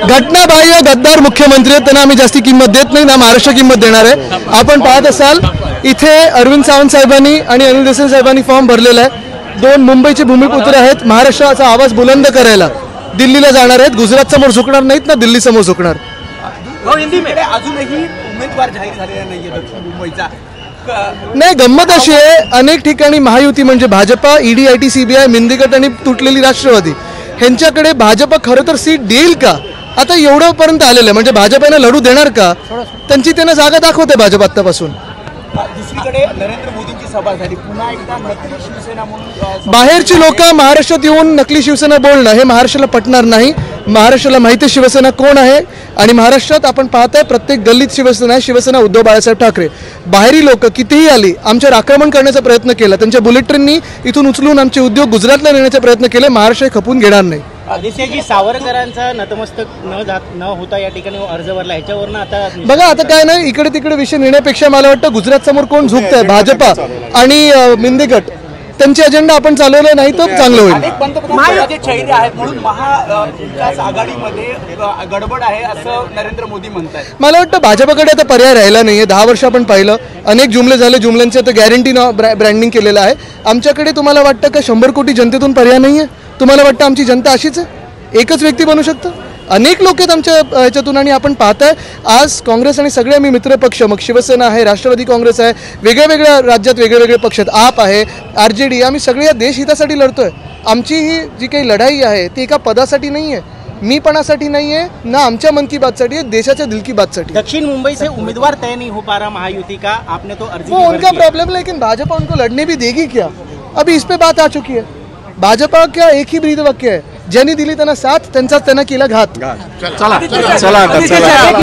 घटनाबाह्य गद्दार मुख्यमंत्री आहेत, त्यांना आम्ही जास्ती किंमत देत नाही ना महाराष्ट्र किंमत देणार आहे। आपण पाहत असाल इथे अरविंद सावंत साहेबांनी आणि अनिल देसाई साहेबांनी फॉर्म भरलेला आहे। दोन मुंबईचे भूमिपुत्र आहेत, महाराष्ट्राचा आवाज बुलंद करायला दिल्लीला जाणार आहेत। गुजरात समोर झुकणार नाहीत ना दिल्ली समोर झुकणार। अजूनही उमेदवार जाहीर झालेला नाहीये दक्षिण मुंबईचा। नाही, गंमत अशी आहे अनेक ठिकाणी महायुती म्हणजे भाजपा, ईडी, आयटी, सीबीआय, मिंदीगट आणि तुटलेली राष्ट्रवादी ह्यांच्याकडे भाजपा खरं तर सीट देईल का आता एवढ्यापर्यंत आलेलं आहे। म्हणजे भाजपने लढू देणार का, त्यांची त्यांना जागा दाखवते भाजप आतापासून। दुसरीकडे नरेंद्र मोदींची सभा झाली, पुन्हा एकदा नकली शिवसेना म्हणून बाहेरची लोक महाराष्ट्रात येऊन नकली शिवसेना बोलणं हे महाराष्ट्राला पटणार नाही। महाराष्ट्राला माहिती आहे शिवसेना कोण आहे आणि महाराष्ट्रात आपण पाहताय प्रत्येक गल्लीत शिवसेना आहे। शिवसेना उद्धव बाळासाहेब ठाकरे। बाहेरी लोक कितीही आली आमच्यावर आक्रमण करण्याचा प्रयत्न केला, त्यांच्या बुलेट ट्रेननी इथून उचलून आमचे उद्योग गुजरातला नेण्याचा प्रयत्न केले, महाराष्ट्र खपून घेणार नाही। आदित्यजी सावरकरांचा नतमस्तक न होता या ठिकाणी अर्ज भरला, ह्याच्यावरनं आता बघा आता काय नाही इकडे तिकडे विषय नेण्यापेक्षा मला वाटतं गुजरात समोर कोण झुकतंय, भाजपा आणि मिंदीगट, त्यांचे अजेंडा आपण चालवलं नाही तर चांगलं होईल। अनेक पंतप्रधानांचे चेहरे आहेत म्हणून महाविकास आघाडीमध्ये गडबड आहे असं नरेंद्र मोदी म्हणतात। मला वाटतं भाजपकडे आता पर्याय राहिला नाहीये। 10 वर्ष आपण पाहिलं अनेक जुमले झाले, जुमल्यांचे आता गॅरंटी ब्रँडिंग केलेलं आहे। आमच्याकडे तुम्हाला वाटतं का 100 कोटी जनतेतून पर्याय नाहीये? तुम्हाला वाटतं आमची जनता अशीच आहे, एकच व्यक्ती बनू शकतं? अनेक लोक आहेत आमच्या ह्याच्यातून आणि आपण पाहताय आज काँग्रेस आणि सगळे आम्ही मित्र पक्ष, मग शिवसेना आहे, राष्ट्रवादी काँग्रेस आहे, वेगळ्या वेगळ्या राज्यात वेगळे पक्ष आहेत, आप आहे, आरजेडी, आम्ही सगळे या देश हितासाठी लढतोय। आमची ही जी काही लढाई आहे ती एका पदासाठी नाही आहे, मीपणासाठी नहीं है ना, आमच्या मन की बात साठी है, देशाच्या दिल की बात साठी। दक्षिण मुंबई से उम्मीदवार तय नहीं हो पा रहा महायुति का, आपने तो अर्जी वो उनका प्रॉब्लम, लेकिन भाजपा उनको लड़ने भी देगी क्या? अभी इस पे बात आ चुकी है। भाजपा क्या एक ही ब्रीद वाक्य है, ज्यांनी दिली त्यांना साथ, त्यांचा त्यांना केला घात। चला